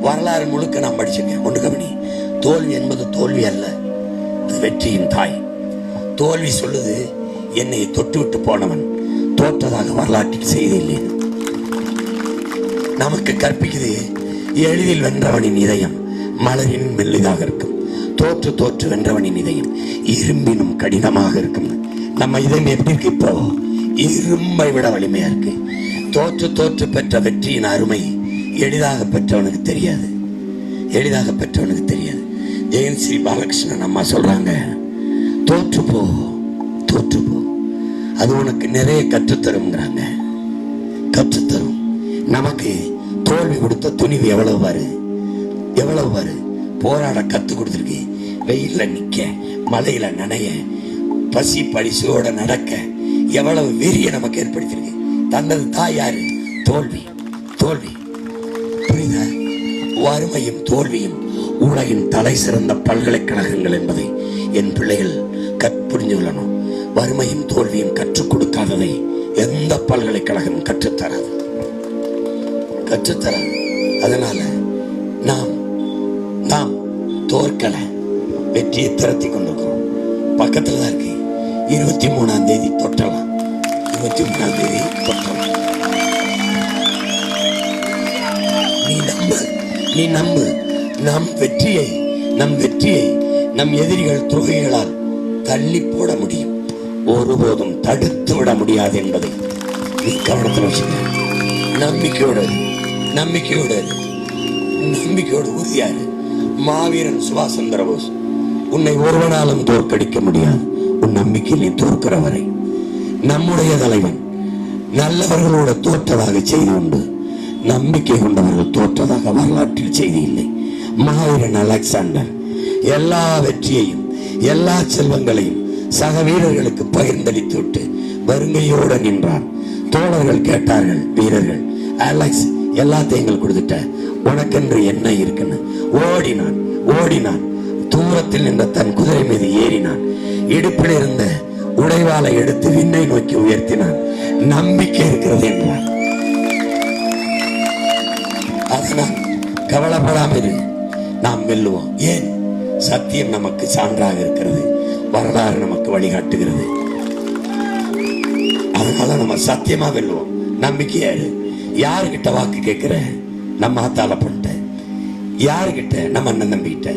வரலாறு முழுக்க நான் படிச்சிருக்கேன். ஒன்று கவனி, தோல்வி என்பது தோல்வி அல்ல, அது வெற்றியின் தாய். தோல்வி சொல்லுது என்னை தொட்டு விட்டு போனவன் தோற்றதாக வரலாற்றில் செய்தில்லை. நமக்கு கற்பிக்குது எளிதில் வென்றவனின் இதயம் மலரின் மெல்லிதாக இருக்கும், தோற்று தோற்று வென்றவனின் இதயம் இரும்பினும் கடினமாக இருக்கும். நம்ம இதயம் எப்படி இருக்கு? இப்போ இரும்பை விட வலிமையா இருக்கு. தோற்று தோற்று பெற்ற வெற்றியின் அருமை எளிதாக பெற்றவனுக்கு தெரியாது, எளிதாக பெற்றவனுக்கு தெரியாது. ஜெயன் ஸ்ரீ பாலகிருஷ்ணன் அம்மா சொல்றாங்க, தோற்று போ, தோற்று போ, அது உனக்கு நிறைய கற்றுத்தரும்ங்கிறாங்க. கற்றுத்தரும். நமக்கு தோல்வி கொடுத்த துணிவு எவ்வளவு பாரு, எவ்வளவு பாரு. போராட கத்து கொடுத்துருக்கு. வெயில்ல நிக்க, மலையில நனைய, பசி பரிசோட நடக்க எவ்வளவு வெறிய நமக்கு ஏற்படுத்திருக்கு. தந்தது தாய் யாரு? தோல்வி. தோல்வி புரியுதா? வறுமையும் தோல்வியும் உலகின் தலை சிறந்த பல்கலைக்கழகங்கள் என்பதை என் பிள்ளைகள் புரிஞ்சு கொள்ளணும். வறுமையும் தோல்வியும் கற்றுக் கொடுக்காததை எந்த பல்கலைக்கழகம் கற்றுத்தராது, கற்றுத்தராது. அதனால நாம் நாம் தோற்கல, வெற்றியை திரட்டி கொண்டிருக்கிறோம். பக்கத்துல தான் இருக்கு. 23ஆம் தேதி தொட்டலாம், 23ஆம் தேதி தொட்டலாம். நீ நம்பு, நீ நம்பு. நம் வெற்றியை நம் எதிரிகள் துரோகிகளால் தள்ளி போட முடியும், ஒருபோதும் தடுத்து விட முடியாது என்பதை நீ கவனத்தில் வச்சுக்க. நம்பிக்கையோடு நம்பிக்கையோடு நம்பிக்கையோடு உறுதியாரு. மாவீரன் சுபாஷ் சந்திர போஸ், உன்னை ஒருவனாலும் தோற்கடிக்க முடியாது உன் நம்பிக்கையில் நீ தோற்கிற வரை. நம்முடைய தலைவன் நல்லவர்களோட தோற்றதாக செய்தி உண்டு, நம்பிக்கை கொண்டவர்கள் தோற்றதாக வரலாற்றில் செய்தி இல்லை. மாவீரன் அலெக்சாண்டர் எல்லா வெற்றியையும் எல்லா செல்வங்களையும் சக வீரர்களுக்கு பகிர்ந்தளித்து விட்டு வருங்கையோடு நின்றார். தோழர்கள் கேட்டார்கள், வீரர்கள், அலெக்ஸ் எல்லாத்தையும் எங்களுக்கு கொடுத்துட்ட, உனக்கென்று என்ன இருக்குன்னு ஓடினான். ஓடினான். தூரத்தில் நின்ற தன் குதிரை மீது ஏறினான். இடுப்பில் இருந்த உடைவாளை எடுத்து விண்ணை நோக்கி உயர்த்தினான். நம்பிக்கை இருக்கிறது என்றார். அதனால் கவலைப்படாமல் நாம் வெல்லுவோம். ஏன்? சத்தியம் நமக்கு சான்றாக இருக்கிறது, வரலாறு நமக்கு வழிகாட்டுகிறது. அதனால நம்ம சத்தியமா வெல்லுவோம். நம்பிக்கையாரு. யாருகிட்ட வாக்கு கேட்கிற? நம்ம ஆத்தால பண்ணிட்ட. யாருகிட்ட? நம்ம அண்ணன் தம்பிக்கிட்ட.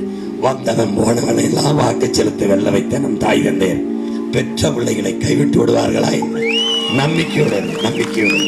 வந்தவன் போனவன் எல்லாம் வாக்கு செலுத்த வெல்ல வைத்த நம் தாய் தந்தையர் பெற்ற பிள்ளைகளை கைவிட்டு விடுவார்களா? நம்பிக்கையோடு, நம்பிக்கையோடு.